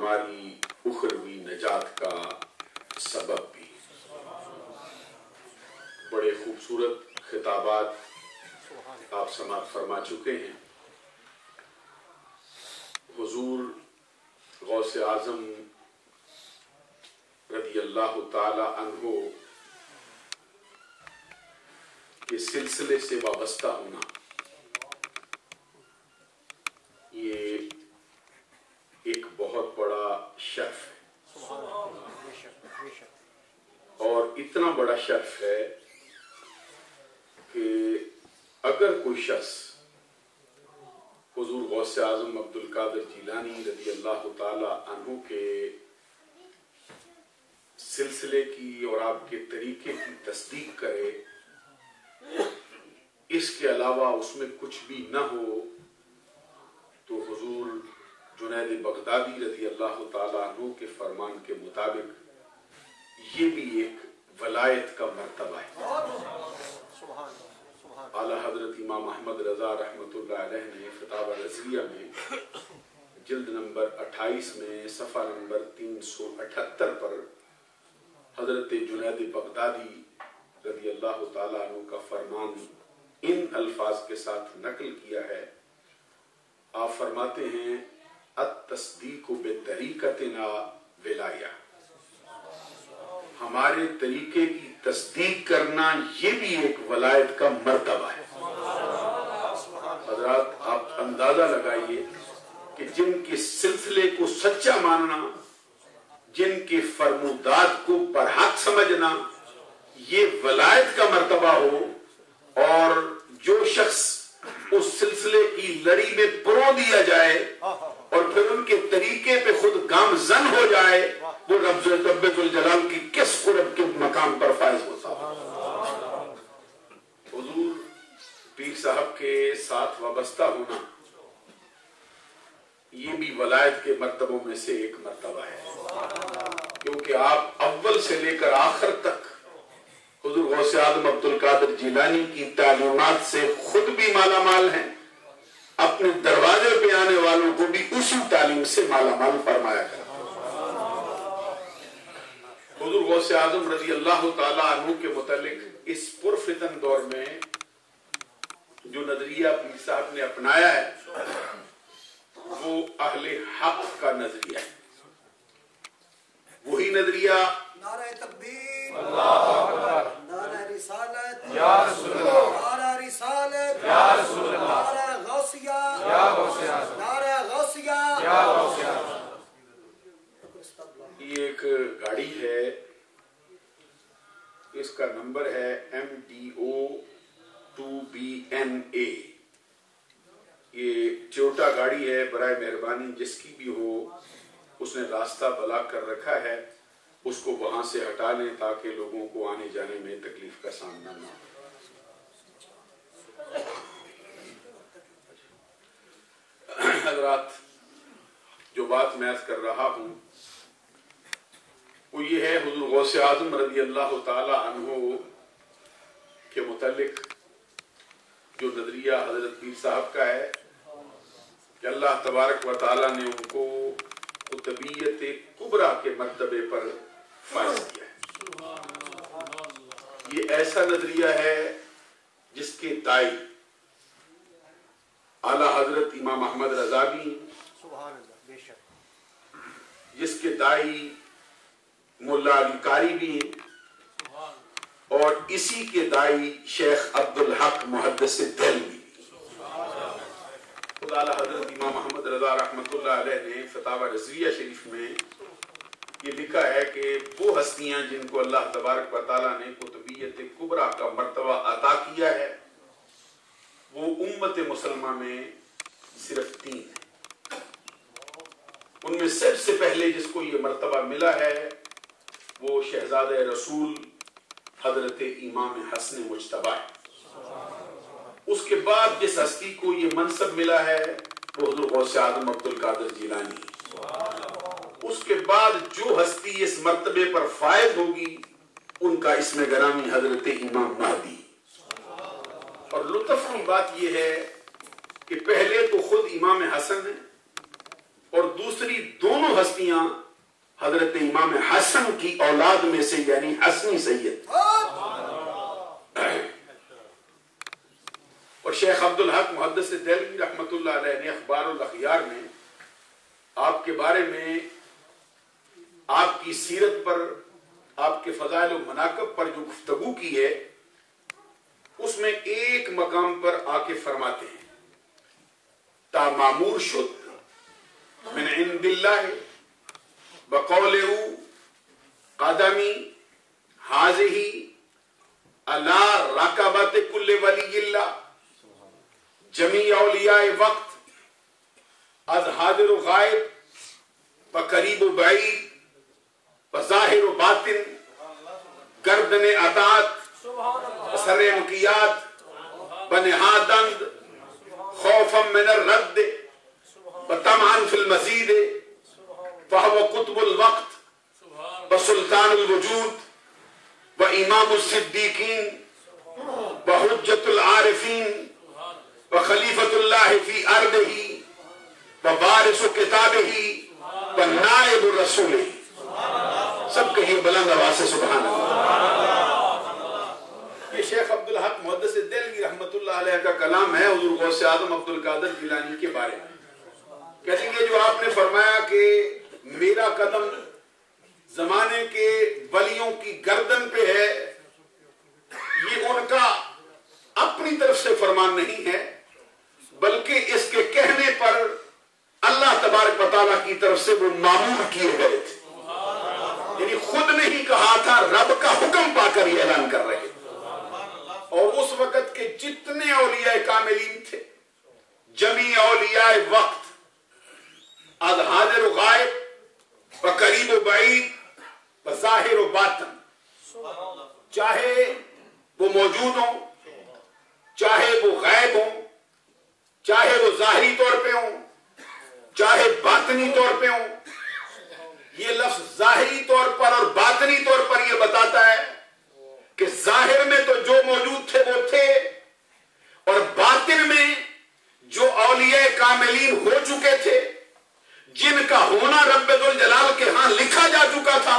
ہماری اخروی نجات کا سبب بھی۔ بڑے خوبصورت خطابات آپ سماعت فرما چکے ہیں۔ حضور غوث اعظم رضی اللہ تعالی عنہ کے سلسلے سے وابستہ ہونا یہ ایک بہت بڑا شرف ہے، اور اتنا بڑا شرف ہے کہ اگر کوئی شخص حضور غوث اعظم عبد القادر جیلانی رضی اللہ تعالی عنہ کے سلسلے کی اور آپ کے طریقے کی تصدیق کرے، اس کے علاوہ اس میں کچھ بھی نہ ہو، تو حضور جنید بغدادی رضی اللہ تعالی عنہ کے فرمان کے مطابق یہ بھی ایک ولایت کا مرتبہ ہے۔ اعلیٰ حضرت امام احمد رضا رحمۃ اللہ علیہ نے فتاوی رضویہ میں جلد نمبر 28 میں صفحہ نمبر 378 پر حضرت جنید بغدادی رضی اللہ تعالیٰ عنہ کا فرمان ان الفاظ کے ساتھ نقل کیا ہے۔ آپ فرماتے ہیں التصدیق بطریقتنا ولایہ، ہمارے طریقے کی تصدیق کرنا یہ بھی ایک ولایت کا مرتبہ ہے۔ حضرات آپ اندازہ لگائیے کہ جن کے سلسلے کو سچا ماننا، جن کے فرمودات کو برحق سمجھنا یہ ولایت کا مرتبہ ہو، اور جو شخص اس سلسلے کی لڑی میں پرو دیا جائے اور پھر ان کے طریقے پہ خود گامزن ہو جائے، وہ رب ذوالجلال کی کس قرب کے مقام پر فائز ہوتا ہے۔ حضور پیر صاحب کے ساتھ وابستہ ہونا یہ بھی ولایت کے مرتبوں میں سے ایک مرتبہ ہے، کیونکہ آپ اول سے لے کر آخر تک حضور غوث اعظم عبد القادر جیلانی کی تعلیمات سے خود بھی مالا مال ہیں، اپنے دروازے پہ آنے والوں کو بھی اسی تعلیم سے مالا مال فرمایا کریں۔ حضور غوث اعظم رضی اللہ تعالیٰ عنہ کے متعلق اس پرفتن دور میں جو نظریہ پیر صاحب نے اپنایا ہے وہ اہل حق کا نظریہ ہے۔ وہی نظریہ نعرہ تکبیر، اللہ اکبر، نعرہ رسالت یا رسول اللہ، نعرہ رسالت یا رسول اللہ، نعرہ غوثیہ یا غوث اعظم، نعرہ غوثیہ یا غوث اعظم۔ یہ ایک گاڑی ہے، اس کا نمبر ہے MDO 2BNA۔ یہ ٹویوٹا گاڑی ہے، برائے مہربانی جس کی بھی ہو، اس نے راستہ بلاک کر رکھا ہے، اس کو وہاں سے ہٹا لیں تاکہ لوگوں کو آنے جانے میں تکلیف کا سامنا نہ ہو۔ حضرات جو بات میں عرض کر رہا ہوں وہ یہ ہے، حضور غوث اعظم رضی اللہ تعالی عنہ کے متعلق جو نظریہ حضرت پیر صاحب کا ہے کہ اللہ تبارک و تعالی نے ان کو قطبیت کبریٰ کے مرتبے پر فائز کیا ہے۔ یہ ایسا نظریہ ہے جس کے دائی اعلیٰ حضرت امام احمد رضا بھی، جس کے دائی مولا علی قاری بھی ہیں، اور اسی کے دائی شیخ عبدالحق محدث دہلوی۔ خود اعلیٰ حضرت امام احمد رضا رحمۃ اللہ علیہ نے فتاوی رضویہ شریف میں یہ لکھا ہے کہ وہ ہستیاں جن کو اللہ تبارک و تعالیٰ نے قطبیت کبریٰ کا مرتبہ عطا کیا ہے وہ امت مسلمہ میں صرف 3 ہیں۔ ان میں سب سے پہلے جس کو یہ مرتبہ ملا ہے وہ شہزادہ رسول حضرت امام حسن مجتبی ہے۔ اس کے بعد جس ہستی کو یہ منصب ملا ہے وہ حضور غوث اعظم عبد القادر جیلانی ہے۔ اس کے بعد جو ہستی اس مرتبے پر فائز ہوگی ان کا اسم گرامی حضرت امام مہدی۔ اور لطف کی بات یہ ہے کہ پہلے تو خود امام حسن ہے اور دوسری دونوں ہستیاں حضرت امام حسن کی اولاد میں سے یعنی حسنی سید اور شیخ عبدالحق محدث دہلوی رحمۃ اللہ علیہ نے اخبار الاخیار میں آپ کے بارے میں آپ کی سیرت پر آپ کے فضائل و مناقب پر جو گفتگو کی ہے اس میں ایک مقام پر آ کے فرماتے ہیں تا معمور شد من عند اللہ بقولہ قدمی حاضہی علی رکبت کل ولی اللہ جمیع اولیاء وقت از حاضر و غائب بقریب و بعید بظاہر و باطن گردن اطاعت سر انقیاد بنہادند خوفا من الرد بطمعا فی المزید فہو قطب الوقت بسلطان الوجود بامام الصدیقین بحجت العارفین بخلیفۃ اللہ فی ارضہ بوارث کتابہ بنائب الرسول. سب کہیے بلند آواز سے سبحان اللہ. یہ شیخ عبدالحق محدث دہلوی رحمۃ اللہ علیہ کا کلام ہے حضور غوث اعظم عبد القادر جیلانی کے بارے میں. کہتے ہیں جو آپ نے فرمایا کہ میرا قدم زمانے کے ولیوں کی گردن پہ ہے، یہ ان کا اپنی طرف سے فرمان نہیں ہے بلکہ اس کے کہنے پر اللہ تبارک و تعالیٰ کی طرف سے وہ معمور کیے گئے تھے. یعنی خود نہیں کہا تھا، رب کا حکم پا کر یہ اعلان کر رہے تھے. اور اس وقت کے جتنے اولیاء کاملین تھے، جمیع اولیاء وقت از حاضر و غائب بقریب و بعید بظاہر و باطن، چاہے وہ موجود ہوں، چاہے وہ غائب ہوں، چاہے وہ ظاہری طور پہ ہوں، چاہے باطنی طور پہ ہوں. یہ لفظ ظاہری طور پر اور باطنی طور پر یہ بتاتا ہے کہ ظاہر میں تو جو موجود تھے وہ تھے، اور باطن میں جو اولیاء کاملین ہو چکے تھے، جن کا ہونا رب ذوالجلال کے ہاں لکھا جا چکا تھا،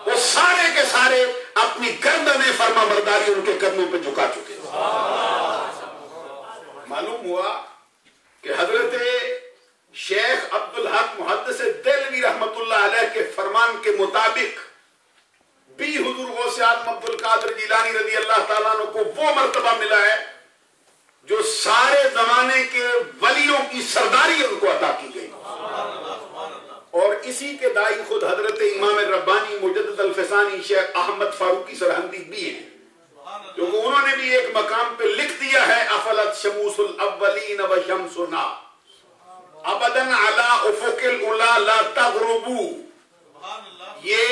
وہ سارے کے سارے اپنی گردن فرما برداری ان کے قدموں پہ جھکا چکے تھے. معلوم ہوا کہ حضرت شیخ عبدالحق محدث دہلوی رحمت اللہ علیہ کے فرمان کے مطابق بھی حضور غوث اعظم عبد القادر جیلانی رضی اللہ تعالیٰ عنہ کو وہ مرتبہ ملا ہے جو سارے زمانے کے ولیوں کی سرداری ان کو عطا کی گئی. اور اسی کے دائی خود حضرت امام ربانی مجدد الفسانی شیخ احمد فاروقی سرہندی بھی ہیں، کیونکہ انہوں نے بھی ایک مقام پہ لکھ دیا ہے افلت شموس الاولین و شمسنا ابدا علی افق العلا لا تغربو. یہ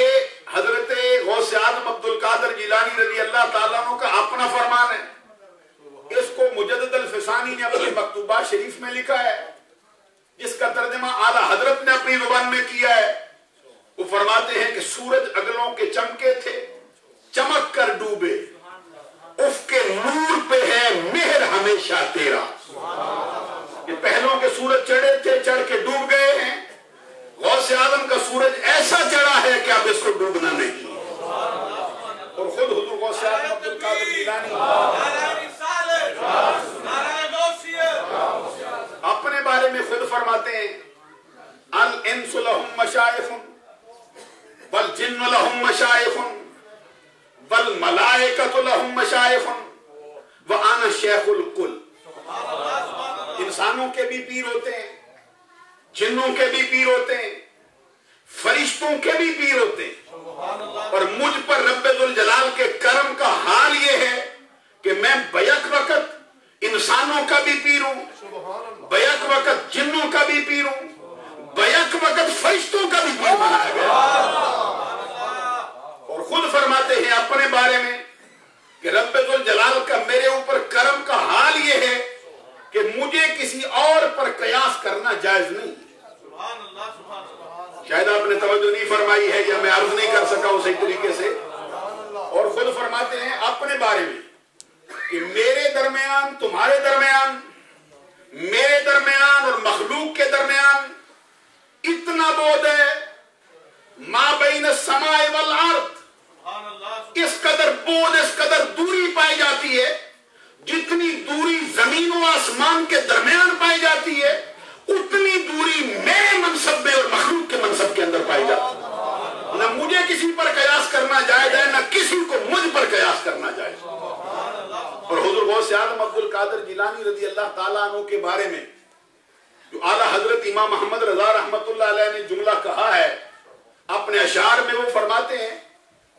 حضرت غوث اعظم عبد القادر جیلانی رضی اللہ تعالیٰ عنہ کا اپنا فرمان ہے. اس کو مجدد الفسانی نے اپنے مکتوبات شریف میں لکھا ہے، جس کا ترجمہ اعلیٰ حضرت نے اپنی زبان میں کیا ہے. وہ فرماتے ہیں کہ سورج اگلوں کے چمکے تھے، چمک کر ڈوبے، اف کے نور پہ ہے مہر ہمیشہ تیرا. کہ پہلوں کے سورج چڑھے تھے، چڑھ کے ڈوب گئے ہیں. غوث اعظم کا سورج ایسا چڑھا ہے کہ اب اس کو ڈوبنا نہیں. اور خود حضور غوث اعظم عبد القادر جیلانی اپنے بارے میں خود فرماتے ہیں الانس لہم مشائخ والجن لہم مشائخ والملائکۃ لہم مشائخ وانا شیخ الکل. انسانوں کے بھی پیر ہوتے ہیں، جنوں کے بھی پیر ہوتے ہیں، فرشتوں کے بھی پیر ہوتے ہیں، اور مجھ پر رب ذوالجلال کے کرم کا حال یہ ہے کہ میں بیک وقت انسانوں کا بھی پیر ہوں، بیک وقت جنوں کا بھی پیر ہوں، بیک وقت فرشتوں کا بھی پیر بنایا گیا. اور خود فرماتے ہیں اپنے بارے میں کہ رب ذوالجلال کا میرے اوپر کرم کا حال یہ ہے کہ مجھے کسی اور پر قیاس کرنا جائز نہیں. شاید آپ نے توجہ نہیں فرمائی ہے یا میں عرض نہیں کر سکا ہوں صحیح طریقے سے. اور خود فرماتے ہیں اپنے بارے میں کہ میرے درمیان، تمہارے درمیان، میرے درمیان اور مخلوق کے درمیان اتنا بعد ہے ما بین السماء والارض، اس قدر بود، اس قدر دوری پائی جاتی ہے، جتنی دوری زمین و آسمان کے درمیان پائی جاتی ہے اتنی دوری میرے منصب میں اور مخلوق کے منصب کے اندر پائی جاتی ہے۔ نہ مجھے کسی پر قیاس کرنا جائز ہے، نہ کسی کو مجھ پر قیاس کرنا جائز۔ اور حضور غوث اعظم عبد القادر جیلانی رضی اللہ تعالیٰ عنہ کے بارے میں جو اعلیٰ حضرت امام محمد رضا رحمت اللہ علیہ نے جملہ کہا ہے اپنے اشعار میں، وہ فرماتے ہیں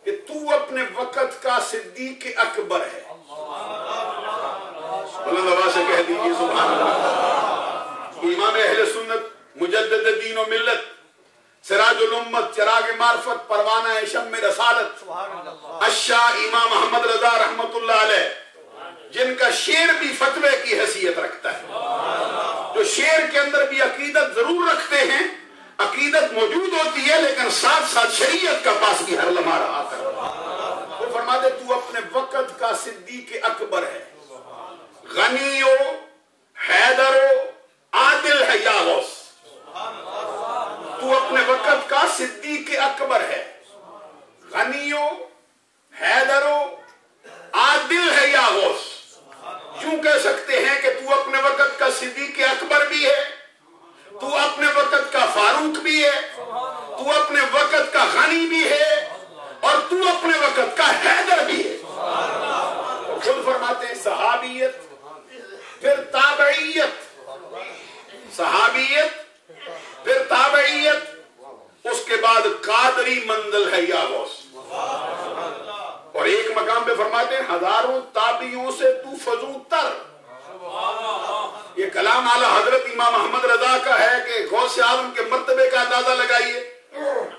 کہ تو اپنے وقت کا صدیق اکبر ہے۔ بلند آواز سے کہہ دیجیے سبحان اللہ۔ امام اہل سنت، مجدد دین و ملت، سراج الامت، چراغ معرفت، پروانہ شمع رسالت، الشاہ امام محمد رضا رحمت اللہ علیہ، جن کا شعر بھی فتوے کی حیثیت رکھتا ہے، جو شعر کے اندر بھی عقیدت ضرور رکھتے ہیں، عقیدت موجود ہوتی ہے لیکن ساتھ ساتھ شریعت کا پاس بھی ہر لمحہ رہا کر۔ وہ فرماتے تو اپنے وقت کا صدیق اکبر ہے، غنی و حیدر و عادل ہے یا غوث۔ تو اپنے وقت کا صدیق اکبر ہے، غنی و حیدر و عادل ہے یا غوث۔ کیوں کہہ سکتے ہیں کہ تو اپنے وقت کا صدیق اکبر بھی ہے، تو اپنے وقت کا فاروق بھی ہے، تو اپنے وقت کا غنی بھی ہے، اور تو اپنے وقت کا حیدر بھی ہے۔ خود فرماتے ہیں صحابیت، پھر تابعیت، صحابیت پھر تابعیت، اس کے بعد قادری منزل ہے یا غوث۔ اور ایک مقام پہ فرماتے ہیں ہزاروں تابعیوں سے تو فضو تر۔ یہ کلام اعلیٰ حضرت امام محمد رضا کا ہے کہ غوث اعظم کے مرتبے کا اندازہ لگائیے۔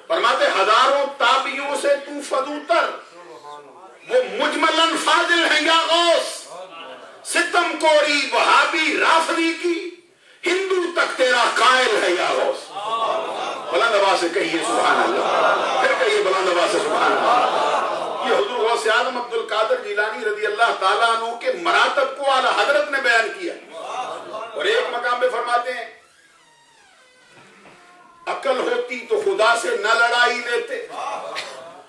فرماتے ہزاروں تابعیوں سے تو فضو تر، وہ مجملاً فاضل ہیں یا غوث، ستم کوری وہابی رافضی کی ہندو تک تیرا قائل ہے یا غوث۔ بلند آواز سے کہیے سبحان اللہ، پھر کہیے بلند آواز سے سبحان اللہ۔ یہ حضور غوث اعظم عبد القادر جیلانی رضی اللہ تعالیٰ عنہ کے مراتب کو اعلیٰ حضرت نے بیان کیا، اور ایک مقام پہ فرماتے ہیں عقل ہوتی تو خدا سے نہ لڑائی لیتے۔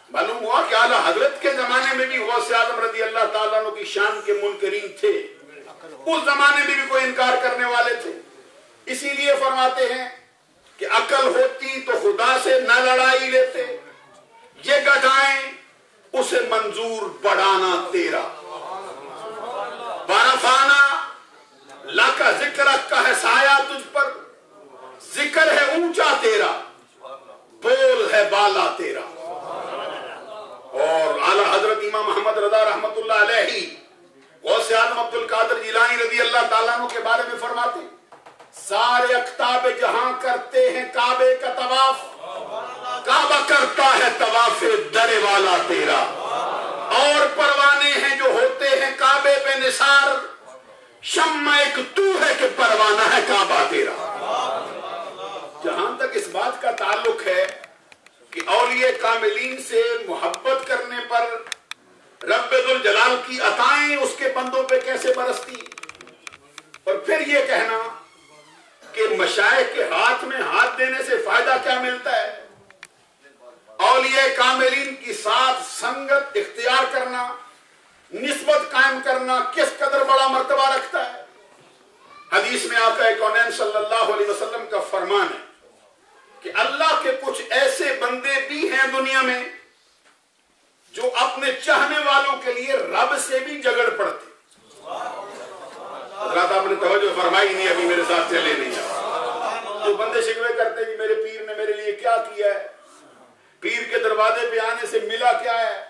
معلوم ہوا کہ اعلیٰ حضرت کے زمانے میں بھی غوث اعظم رضی اللہ تعالیٰ عنہ کی شان کے منکرین تھے، اس زمانے میں بھی کوئی انکار کرنے والے تھے۔ اسی لیے فرماتے ہیں کہ عقل ہوتی تو خدا سے نہ لڑائی لیتے، یہ گٹائیں اسے منظور بڑھانا تیرا، بارفانہ لا کا ذکر کا ہے سایہ تجھ پر، ذکر ہے اونچا تیرا، بول ہے بالا تیرا۔ اور اعلیٰ حضرت امام محمد رضا رحمت اللہ علیہ غوث اعظم عبد القادر جیلانی رضی اللہ تعالیٰ عنہ کے بارے میں فرماتے ہیں سارے اقطاب جہاں کرتے ہیں کعبے کا طواف، کعبہ کرتا ہے طواف در والا تیرا، اور پروانے ہیں جو ہوتے ہیں کعبے پہ نثار، شمع ایک تو ہے کہ پروانہ ہے کعبہ تیرا۔ جہاں تک اس بات کا تعلق ہے کہ اولیاء کاملین سے محبت کرنے پر رب ذوالجلال کی عطائیں اس کے بندوں پہ کیسے برستی، اور پھر یہ کہنا کہ مشائخ کے ہاتھ میں ہاتھ دینے سے فائدہ کیا ملتا ہے، اولیاء کاملین کی ساتھ سنگت اختیار کرنا، نسبت قائم کرنا کس قدر بڑا مرتبہ رکھتا ہے۔ حدیث میں آقا کونین صلی اللہ علیہ وسلم کا فرمان ہے کہ اللہ کے کچھ ایسے بندے بھی ہیں دنیا میں جو اپنے چاہنے والوں کے لیے رب سے بھی جھگڑ پڑتے۔ حضرات آپ نے توجہ فرمائی نہیں، ابھی میرے ساتھ چلے نہیں جا۔ جو بندے شکوے کرتے کہ میرے پیر نے میرے لیے کیا کیا ہے، پیر کے دروازے پہ آنے سے ملا کیا ہے،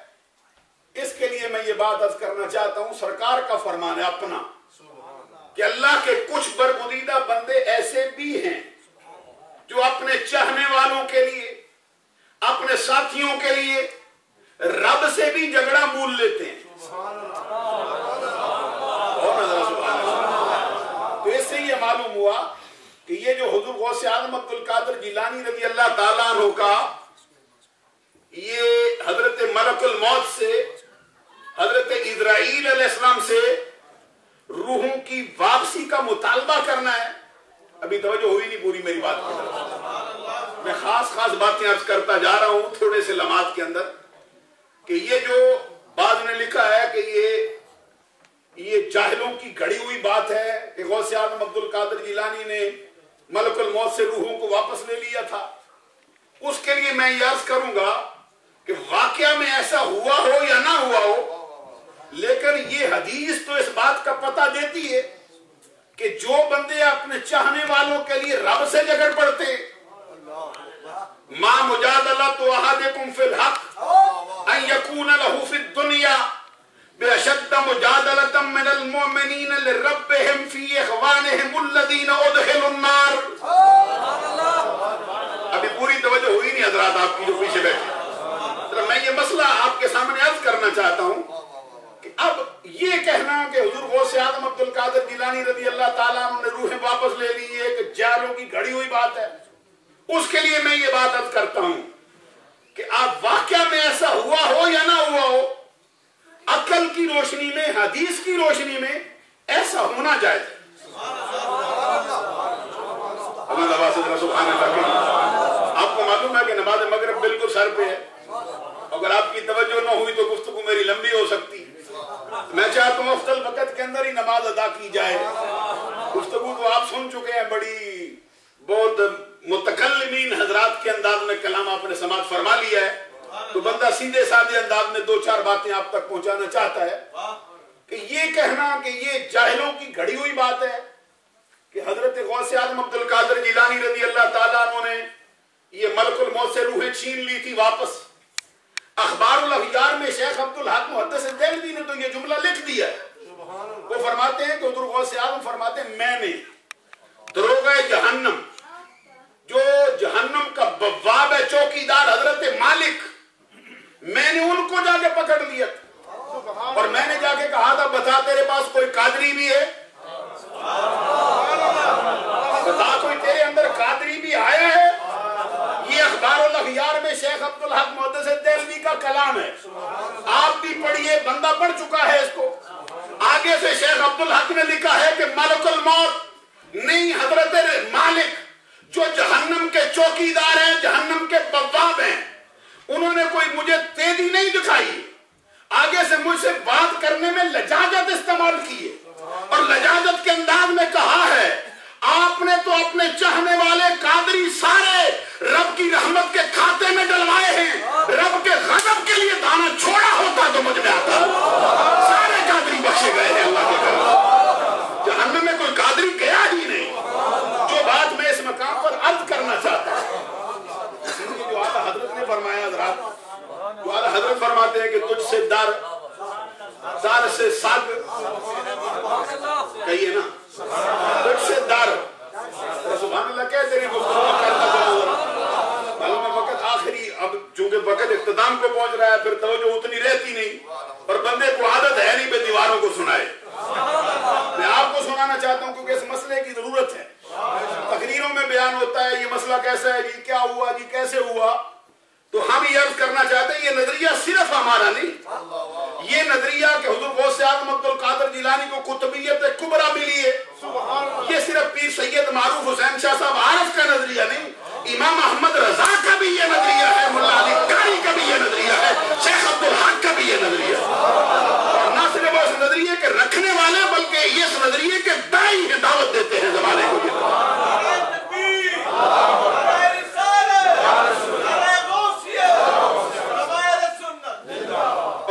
اس کے لیے میں یہ بات عرض کرنا چاہتا ہوں، سرکار کا فرمان ہے اپنا کہ اللہ کے کچھ برگزیدہ بندے ایسے بھی ہیں جو اپنے چاہنے والوں کے لیے، اپنے ساتھیوں کے لیے رب سے بھی جھگڑا مول لیتے ہیں۔ تو اس سے یہ معلوم ہوا کہ یہ جو حضور غوث اعظم عبد القادر جیلانی رضی اللہ تعالیٰ عنہ کا یہ حضرت ملک الموت سے، حضرت اسرائیل علیہ السلام سے روحوں کی واپسی کا مطالبہ کرنا ہے، ابھی توجہ ہوئی نہیں پوری میری بات کی طرف۔ میں خاص باتیں عرض کرتا جا رہا ہوں تھوڑے سے لمحات کے اندر کہ یہ جو بعض نے لکھا ہے کہ یہ جاہلوں کی گھڑی ہوئی بات ہے کہ غوث اعظم عبد القادر جیلانی نے ملک الموت سے روحوں کو واپس لے لیا تھا، اس کے لیے میں یہ عرض کروں گا کہ واقعہ میں ایسا ہوا ہو یا نہ ہوا ہو، لیکن یہ حدیث تو اس بات کا پتہ دیتی ہے کہ جو بندے اپنے چاہنے والوں کے لیے رب سے جھگڑ پڑتے، ما مجادلۃ احدکم فی الحق ان یکون له فی الدنیا باشد مجادلۃ من المؤمنین لربهم فی اخوانهم الذین ادخلوا النار۔ ابھی پوری توجہ ہوئی نہیں حضرات آپ کی جو پیچھے بیٹھے، میں یہ مسئلہ آپ کے سامنے عرض کرنا چاہتا ہوں کہ اب یہ کہنا کہ حضور غوث اعظم عبد القادر جیلانی رضی اللہ تعالیٰ عنہ نے روحیں واپس لے لی ہے کہ جاہلوں کی گھڑی ہوئی بات ہے، اس کے لیے میں یہ بات عرض کرتا ہوں کہ آپ واقعہ میں ایسا ہوا ہو یا نہ ہوا ہو، عقل کی روشنی میں، حدیث کی روشنی میں ایسا ہونا جائز ہے۔ آپ کو معلوم ہے کہ نماز مغرب بالکل سر پہ ہے، اگر آپ کی توجہ نہ ہوئی تو گفتگو میری لمبی ہو سکتی، میں چاہتا ہوں افضل وقت کے اندر ہی نماز ادا کی جائے۔ گفتگو تو آپ سن چکے ہیں، بڑی بہت متکلمین حضرات کے انداز میں کلام آپ نے سماعت فرما لیا ہے، تو بندہ سیدھے سادے انداز میں دو چار باتیں آپ تک پہنچانا چاہتا ہے کہ یہ کہنا کہ یہ جاہلوں کی گھڑی ہوئی بات ہے کہ حضرت غوث اعظم عبد القادر جیلانی رضی اللہ تعالیٰ عنہ نے یہ ملک الموت سے روحیں چھین لی تھی واپس۔ اخبار الاغیار میں شیخ عبدالحق محدث دہلوی نے تو یہ جملہ لکھ دیا ہے، وہ فرماتے ہیں کہ حضور غوث اعظم فرماتے ہیں میں نے دروغہ جہنم، جو جہنم کا بواب ہے چوکیدار حضرت مالک، میں نے ان کو جا کے پکڑ لیا اور میں نے جا کے کہا تھا بتا تیرے پاس کوئی قادری بھی ہے، بتا کوئی تیرے اندر قادری بھی آیا ہے۔ یہ اخبار الاغیار میں شیخ عبدالحق محدث دہلوی کا کلام ہے، آپ بھی پڑھیے، بندہ پڑھ چکا ہے اس کو۔ آگے سے شیخ عبدالحق نے لکھا ہے کہ ملک الموت نہیں، حضرت مالک جو جہنم کے چوکیدار ہیں، جہنم کے بواب ہیں، انہوں نے کوئی مجھے تیزی نہیں دکھائی، آگے سے مجھ سے بات کرنے میں لجاجت استعمال کی ہے اور لجاجت کے انداز میں کہا ہے آپ نے تو اپنے چاہنے والے قادری سارے رب کی رحمت کے کھاتے میں ڈلوائے ہیں، رب کے غضب کے لیے دانا چھوڑا ہوتا تو مجھ میں آتا، سارے قادری بخشے گئے ہیں اللہ کے کرم، جہنم میں کوئی قادری گیا ہی نہیں۔ جو بات میں اس مقام پر عرض کرنا چاہتا ہوں، جو اعلیٰ حضرت نے فرمایا، حضرات جو اعلیٰ حضرت فرماتے ہیں کہ تجھ سے در سے سگ، کہیے نا، تجھ سے در، سبحان اللہ کہتے ہیں گفتگو کرتا چلو معلوم ہے وقت آخری، اب چونکہ وقت اختتام کو پہنچ رہا ہے پھر توجہ اتنی رہتی نہیں اور بندے کو عادت ہے نہیں بے دیواروں کو سنائے۔ میں آپ کو سنانا چاہتا ہوں کیونکہ اس مسئلے کی ضرورت ہے، تقریروں میں بیان ہوتا ہے یہ مسئلہ کیسا ہے جی، کیا ہوا جی، کیسے ہوا، تو ہم یہ عرض کرنا چاہتے ہیں یہ نظریہ صرف ہمارا نہیں، یہ نظریہ کہ حضور غوث اعظم عبد القادر جیلانی کو قطبیت کبریٰ ملی ہے، یہ صرف پیر سید معروف حسین شاہ صاحب عارف کا نظریہ نہیں، امام احمد رضا کا بھی یہ نظریہ ہے، ملا علی قاری کا بھی یہ نظریہ ہے، شیخ عبدالحق کا بھی یہ نظریہ ہے، اور نہ صرف اس نظریے کے رکھنے والے بلکہ اس نظریے کے داعی ہیں، دعوت دیتے ہیں زمانے کو۔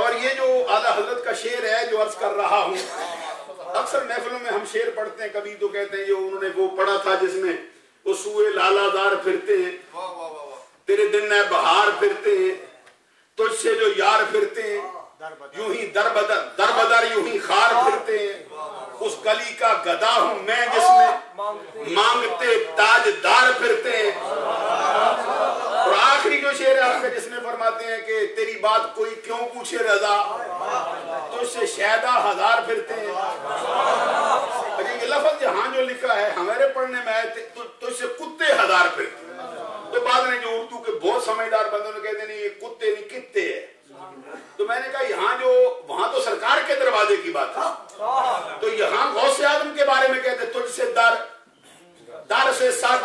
اور یہ جو اعلیٰ حضرت کا شعر ہے جو عرض کر رہا ہوں، اکثر محفلوں میں ہم شعر پڑھتے ہیں، کبھی تو کہتے ہیں جو انہوں نے وہ پڑھا تھا جس میں وہ سوئے لالا دار پھرتے ہیں، تیرے دن ہے بہار پھرتے ہیں، تجھ سے جو یار پھرتے ہیں، یوں ہی در بدر یوں ہی خار پھرتے ہیں، اس گلی کا گدا ہوں میں جس میں مانگتے تاج دار پھرتے ہیں۔ اور آخری جو شعر ہے آپ کا جس میں فرماتے ہیں کہ تیری بات کوئی کیوں پوچھے رضا، تجھ سے شیدا ہزار پھرتے ہیں۔ یہ لفظ یہاں جو لکھا ہے ہمارے پڑھنے میں آئے تجھ سے کتے ہزار پھرتے ہیں، تو بعد نے جو اردو کے بہت سمجھدار بندوں نے کہتے نہیں یہ کتے نہیں کتے ہے، تو میں نے کہا یہاں جو وہاں تو سرکار کے دروازے کی بات ہے، تو یہاں غوث اعظم کے بارے میں کہتے تجھ سے در سے سگ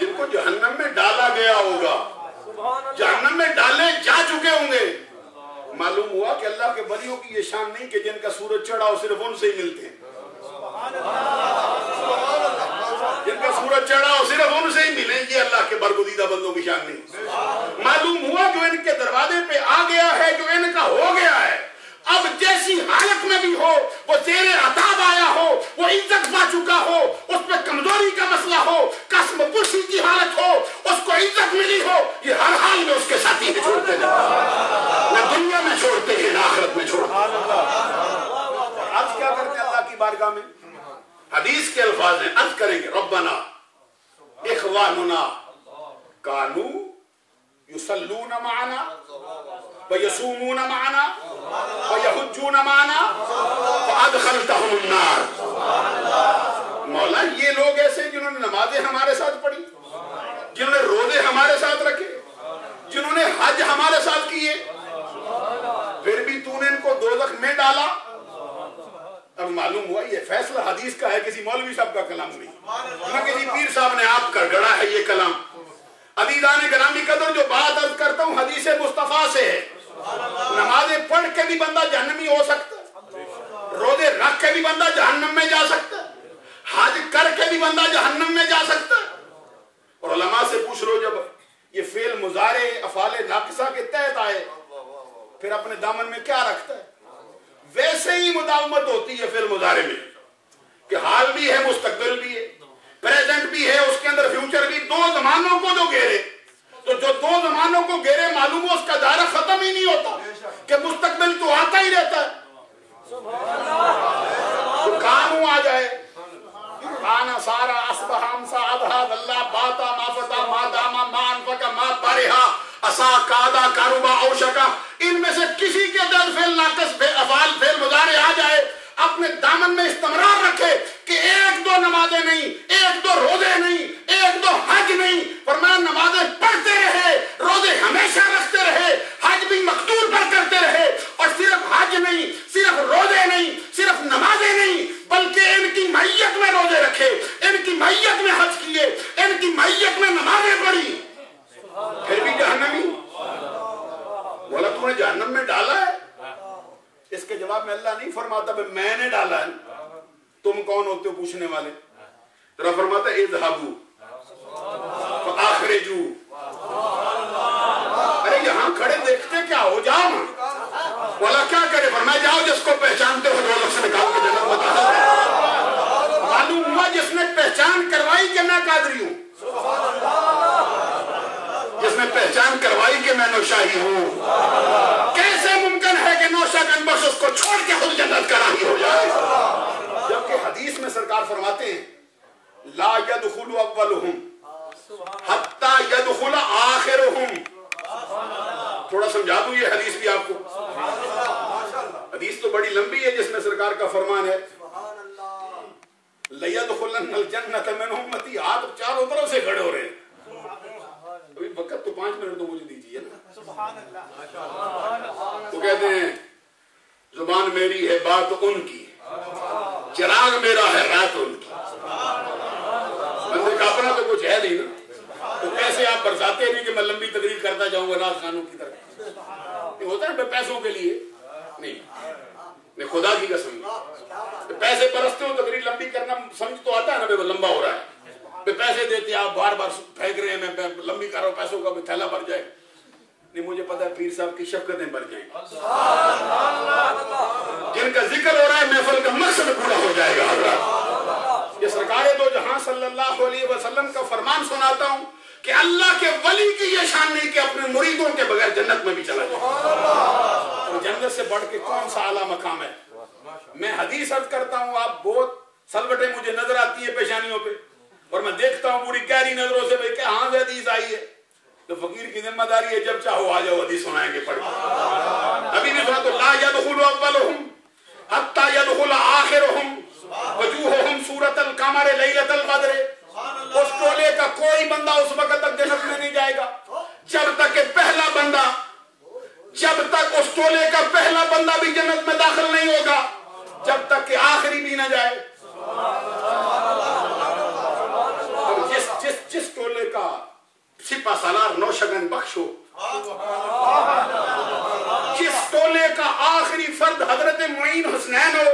جن کو جہنم میں ڈالا گیا ہوگا، جہنم میں ڈالے جا چکے ہوں گے. معلوم ہوا کہ اللہ کے ولیوں کی یہ شان نہیں کہ جن کا سورج چڑھا ہو صرف ان سے ہی ملتے ہیں. جن کا سورج چڑھا ہو صرف ان سے ہی ملیں، یہ اللہ کے برگزیدہ بندوں کی شان نہیں. معلوم ہوا جو ان کے دروازے پہ آ گیا ہے، جو ان کا ہو گیا ہے، اب جیسی حالت میں بھی ہو، وہ زیر عطاب آیا ہو، وہ عزت پا چکا ہو، اس پہ کمزوری کا مسئلہ ہو، قسم پرسی کی حالت ہو، اس کو عزت ملی ہو، یہ ہر حال میں اس کے ساتھی میں چھوڑتے ہیں، نہ دنیا میں چھوڑتے ہیں نہ آخرت میں چھوڑتے ہیں. عرض کیا کرتے ہیں اللہ کی بارگاہ میں؟ حدیث کے الفاظ ہیں، عرض کریں گے ربنا اخواننا کانو یصلون معنا ویصومون معنا ویحجون معنا فادخلتہم النار. مولا یہ لوگ ایسے جنہوں نے نمازیں ہمارے ساتھ پڑھی، جنہوں نے روزے ہمارے ساتھ رکھے، جنہوں نے حج ہمارے ساتھ کیے، پھر بھی تو نے ان کو دوزخ میں ڈالا. اب معلوم ہوا یہ فیصلہ حدیث کا ہے، کسی مولوی صاحب کا کلام نہیں، نہ کسی پیر صاحب نے آپ کا گڑا ہے یہ کلام. عزیزان گرامی قدر، جو بات عرض کرتا ہوں حدیث مصطفیٰ سے ہے. نمازیں پڑھ کے بھی بندہ جہنمی ہو سکتا ہے، روزے رکھ کے بھی بندہ جہنم میں جا سکتا ہے، حج کر کے بھی بندہ جہنم میں جا سکتا ہے. اور علماء سے پوچھ لو، جب یہ فعل مضارع افعال ناقصہ کے تحت آئے پھر اپنے دامن میں کیا رکھتا ہے؟ ویسے ہی مداومت ہوتی ہے فعل مضارع میں کہ حال بھی ہے، مستقبل بھی ہے، پریزنٹ بھی ہے، اس کے اندر فیوچر بھی. دو زمانوں کو جو گھیرے، تو جو دو زمانوں کو گھیرے معلوم ہو اس کا دائرہ ختم ہی نہیں ہوتا کہ مستقبل تو آتا ہی رہتا ہے. تو کانو آ جائے، کانا سارا اصبح امسا اضحا ظلا باتا ما فتا ما داما ما انفقا ما برہا اسا کادا کاروبا اوشکا، ان میں سے کسی کے دل فعل ناقص افعال فعل مضارع آ جائے، اپنے دامن میں استمرار رکھے کہ ایک دو نمازیں نہیں، ایک دو روزے نہیں، ایک دو حج نہیں، فرمایا نمازیں پڑھتے رہے، روزے ہمیشہ رکھتے رہے، حج بھی مقدور پر کرتے رہے. اور صرف حج نہیں، صرف روزے نہیں، صرف نمازیں نہیں، بلکہ ان کی معیت میں روزے رکھے، ان کی معیت میں حج کیے، ان کی معیت میں نمازیں پڑھی، پھر بھی جہنمی. بولا تو نے جہنم میں ڈالا ہے؟ اس کے جواب میں اللہ نہیں فرماتا میں نے ڈالا ہے، تم کون ہوتے ہو پوچھنے والے. ذرا فرماتا اذهبوا فاخرجوا. ارے یہاں کھڑے دیکھتے کیا ہو، جاؤ نا. بولا کیا کرے؟ فرمایا جاؤ جس کو پہچانتے ہو دوزخ سے نکال کے جنت میں داخل. معلوم ہوا جس نے پہچان کروائی کہ میں قادری ہوں، جس نے پہچان کروائی کہ میں نوشاہی ہوں. کیسے ممکن ہے کہ نوشہ گن بخش اس کو چھوڑ کے خود جنت کا راہی ہو جائے؟ جبکہ حدیث میں سرکار فرماتے ہیں لا يدخل اولهم حتی يدخل آخرهم. تھوڑا سمجھا دوں یہ حدیث بھی آپ کو. حدیث تو بڑی لمبی ہے جس میں سرکار کا فرمان ہے لَيَدْخُلَنَّ الْجَنَّةَ مِنْ أُمَّتِي. ہاتھ چاروں طرف سے کھڑے ہو رہے ہیں. ابھی وقت تو 5 منٹ تو مجھے دیجیے نا. تو کہتے ہیں زبان میری ہے بات ان کی، چراغ میرا ہے رات ان کی. بندے کا اپنا تو کچھ ہے نہیں نا، تو پیسے آپ برساتے نہیں کہ میں لمبی تقریر کرتا جاؤں گا رات خانوں کی طرح. یہ ہوتا ہے پیسوں کے لیے نہیں، خدا کی قسم پیسے برستے ہو تقریر لمبی کرنا سمجھ تو آتا ہے نا، وہ لمبا ہو رہا ہے. پیسے دیتے آپ بار بار پھینک رہے ہیں، میں لمبی کر رہا ہوں پیسوں کا تھیلا بھر جائے. نہیں، مجھے پتا ہے پیر صاحب کی شفقتیں بڑھ جائیں، جن کا ذکر ہو رہا ہے محفل کا مقصد پورا ہو جائے گا. یہ سرکار دو جہاں صلی اللہ علیہ وسلم کا فرمان سناتا ہوں کہ اللہ کے ولی کی یہ شان نہیں کہ اپنے مریدوں کے بغیر جنت میں بھی چلا جائے. جنت سے بڑھ کے کون سا اعلیٰ مقام ہے؟ میں حدیث عرض کرتا ہوں، آپ بہت سلوٹیں مجھے نظر آتی ہے پیشانیوں پہ، اور میں دیکھتا ہوں پوری گہری نظروں سے کہ ہاں حدیث آئی ہے. تو فقیر کی ذمہ داری ہے جب چاہو آ جاؤ حدیث سنائیں گے پڑھ. ابھی بھی سنا تو لا يدخل اولهم حتى يدخل آخرهم وجوههم سورۃ القمر لیلۃ القدر. اس ٹولے کا کوئی بندہ اس وقت تک جنت میں نہیں جائے گا جب تک کہ پہلا بندہ، جب تک اس ٹولے کا پہلا بندہ بھی جنت میں داخل نہیں ہوگا، جب تک کہ آخری بھی نہ جائے. جس ٹولے سپہ سالار نوشگن بخش ہو، جس ٹولے کا آخری فرد حضرت معین حسنین ہو.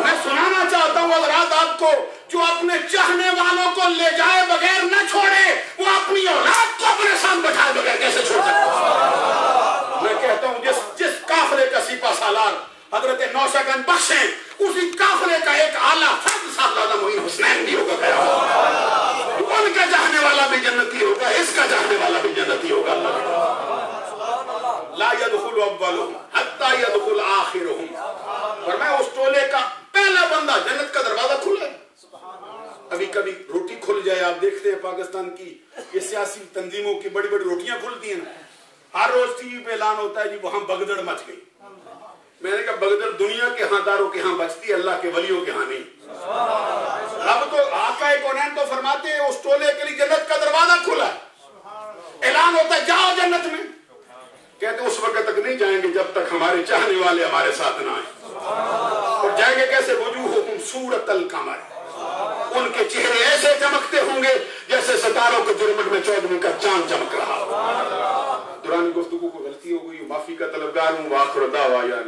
میں سنانا چاہتا ہوں حضرات آپ کو، جو اپنے چاہنے والوں کو لے جائے بغیر نہ چھوڑے، وہ اپنی اولاد کو اپنے ساتھ بٹھائے بغیر کیسے چھوڑ سکتا ہے؟ میں کہتا ہوں جس قافلے کا سپہ سالار حضرت نوشگن بخش ہیں، اسی قافلے کا ایک اعلیٰ فرد صاحبزادہ معین حسنین بھی ہوگا قیامت. ان کا چاہنے والا بھی جنتی ہوگا، اس کا چاہنے والا بھی جنتی ہوگا. لا يدخل اولهم حتى يدخل آخرهم. فرمایا اس ٹولے کا پہلا بندہ جنت کا دروازہ کھلے. کبھی کبھی روٹی کھل جائے، آپ دیکھتے ہیں پاکستان کی یہ سیاسی تنظیموں کی بڑی بڑی روٹیاں کھلتی ہیں، ہر روز ٹی وی پہ اعلان ہوتا ہے جی وہاں بگدڑ مچ گئی. میں نے کہا بگدڑ دنیا کے ہاں داروں کے ہاں بچتی ہے، اللہ کے ولیوں کے ہاں نہیں. رب تو آقا کونین تو فرماتے ہیں اس ٹولے کے لیے جنت کا دروازہ کھلا ہے، اعلان ہوتا ہے جاؤ جنت میں. کہتے اس وقت تک نہیں جائیں گے جب تک ہمارے چاہنے والے ہمارے ساتھ نہ آئیں. اور جائیں گے کیسے؟ وجوہہم صورت القمر، ان کے چہرے ایسے چمکتے ہوں گے جیسے ستاروں کے جرمٹ میں 14ویں کا چاند چمک رہا. دوران گفتگو کو غلطی ہو گئی، معافی کا طلبگار ہوں. وآخر دعوانا